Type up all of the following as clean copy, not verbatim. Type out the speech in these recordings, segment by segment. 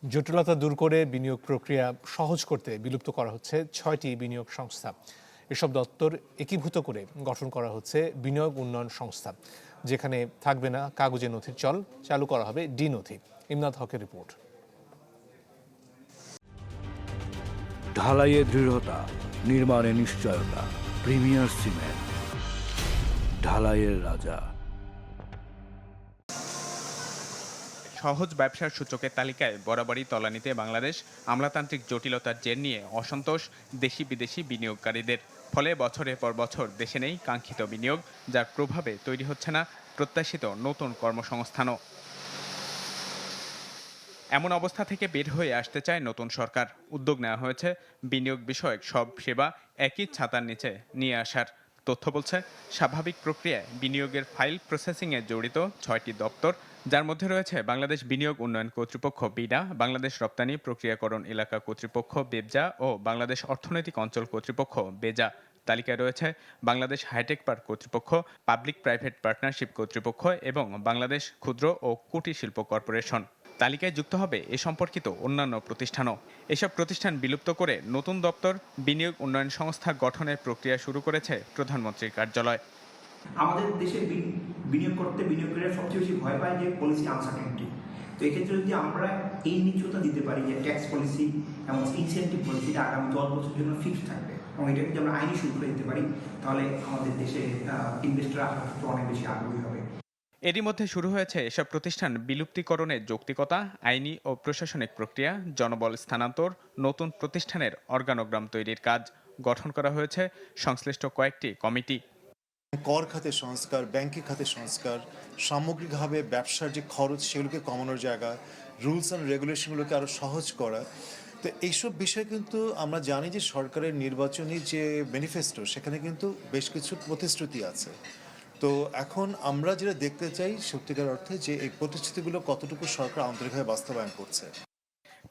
জটিলতা দূর করে বিনিয়োগ প্রক্রিয়া সহজ করতে বিলুপ্ত করা হচ্ছে 6টি বিনিয়োগ সংস্থা। এসব দপ্তর একীভূত করে গঠন করা হচ্ছে বিনিয়োগ উন্নয়ন সংস্থা, যেখানে থাকবে না কাগজে নথির চল, চালু করা হবে ডি নথি। ইমদাদ হকের রিপোর্ট। ঢালাইয়ে দৃঢ়তা, নির্মাণে নিশ্চয়তা। প্রিমিয়ার সিমেন্ট, ঢালাইয়ের রাজা। সহজ ব্যবসার সূচকের তালিকায় বরাবরই তলানিতে বাংলাদেশ। আমলাতান্ত্রিক জটিলতার জের নিয়ে অসন্তোষ দেশি বিদেশি বিনিয়োগকারীদের। ফলে বছরের পর বছর দেশে নেই কাঙ্ক্ষিত বিনিয়োগ, যার প্রভাবে তৈরি হচ্ছে না প্রত্যাশিত নতুন কর্মসংস্থানও। এমন অবস্থা থেকে বের হয়ে আসতে চায় নতুন সরকার। উদ্যোগ নেওয়া হয়েছে বিনিয়োগ বিষয়ক সব সেবা একই ছাতার নিচে নিয়ে আসার। তথ্য বলছে, স্বাভাবিক প্রক্রিয়ায় বিনিয়োগের ফাইল প্রসেসিংয়ে জড়িত 6টি দপ্তর, যার মধ্যে রয়েছে বাংলাদেশ বিনিয়োগ উন্নয়ন কর্তৃপক্ষ বিডা, বাংলাদেশ রপ্তানি প্রক্রিয়াকরণ এলাকা কর্তৃপক্ষ বেবজা ও বাংলাদেশ অর্থনৈতিক অঞ্চল কর্তৃপক্ষ বেজা। তালিকায় রয়েছে বাংলাদেশ হাইটেক পার্ক কর্তৃপক্ষ, পাবলিক প্রাইভেট পার্টনারশিপ কর্তৃপক্ষ এবং বাংলাদেশ ক্ষুদ্র ও কুটির শিল্প কর্পোরেশন। তালিকায় যুক্ত হবে এ সম্পর্কিত অন্যান্য প্রতিষ্ঠানও। এসব প্রতিষ্ঠান বিলুপ্ত করে নতুন দপ্তর বিনিয়োগ উন্নয়ন সংস্থা গঠনের প্রক্রিয়া শুরু করেছে প্রধানমন্ত্রীর কার্যালয়। আমাদের দেশে বিনিয়োগ করতে বিনিয়োগকারীরা সবচেয়ে বেশি ভয় পায় যে পলিসি আনসার্টেনিটি। তো এক্ষেত্রে যদি আমরা এই নিশ্চয়তা দিতে পারি যে ট্যাক্স পলিসি এবং ইনসেন্টিভ পলিসিটা আগামী 10 বছরের জন্য ফিক্সড থাকবে এবং এটাকে যদি আমরা আইনি শুরু করে দিতে পারি, তাহলে আমাদের দেশে ইনভেস্টর আসার ক্ষেত্রে অনেক বেশি আগ্রহী হবে। এরই মধ্যে শুরু হয়েছে এসব প্রতিষ্ঠান বিলুপ্তিকরণের যৌক্তিকতা, আইনি ও প্রশাসনিক প্রক্রিয়া, জনবল স্থানান্তর, নতুন প্রতিষ্ঠানের অর্গানোগ্রাম তৈরির কাজ। গঠন করা হয়েছে সংশ্লিষ্ট কয়েকটি কমিটি। কর খাতে সংস্কার, ব্যাংকিং খাতে সংস্কার, সামগ্রিকভাবে ব্যবসার যে খরচ সেগুলোকে কমানোর জায়গা, রুলস অ্যান্ড রেগুলেশনগুলোকে আরও সহজ করা। তো এইসব বিষয় কিন্তু আমরা জানি যে সরকারের নির্বাচনী যে ম্যানিফেস্টো সেখানে কিন্তু বেশ কিছু প্রতিশ্রুতি আছে। তো এখন আমরা যেটা দেখতে চাই সত্যিকার অর্থে যে এই প্রতিশ্রুতিগুলো কতটুকু সরকার আন্তরিকভাবে বাস্তবায়ন করছে।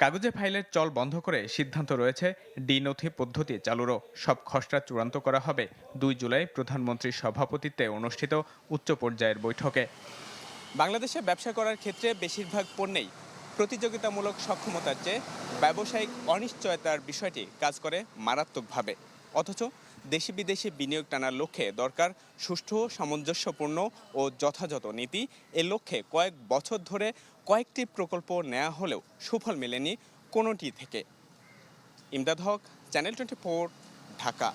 কাগজে ফাইলের চল বন্ধ করে সিদ্ধান্ত রয়েছে ডি নথি পদ্ধতি চালুরও। সব খসড়া চূড়ান্ত করা হবে 2 জুলাই প্রধানমন্ত্রীর সভাপতিত্বে অনুষ্ঠিত উচ্চ পর্যায়ের বৈঠকে। বাংলাদেশে ব্যবসা করার ক্ষেত্রে বেশিরভাগ পণ্যেই প্রতিযোগিতামূলক সক্ষমতার চেয়ে ব্যবসায়িক অনিশ্চয়তার বিষয়টি কাজ করে মারাত্মকভাবে। অথচ দেশি বিদেশি বিনিয়োগ টানার লক্ষ্যে দরকার সুষ্ঠু, সামঞ্জস্যপূর্ণ ও যথাযথ নীতি। এ লক্ষ্যে কয়েক বছর ধরে কয়েকটি প্রকল্প নেওয়া হলেও সুফল মেলেনি কোনোটি থেকে। ইমদাদ হক, চ্যানেল 24, ঢাকা।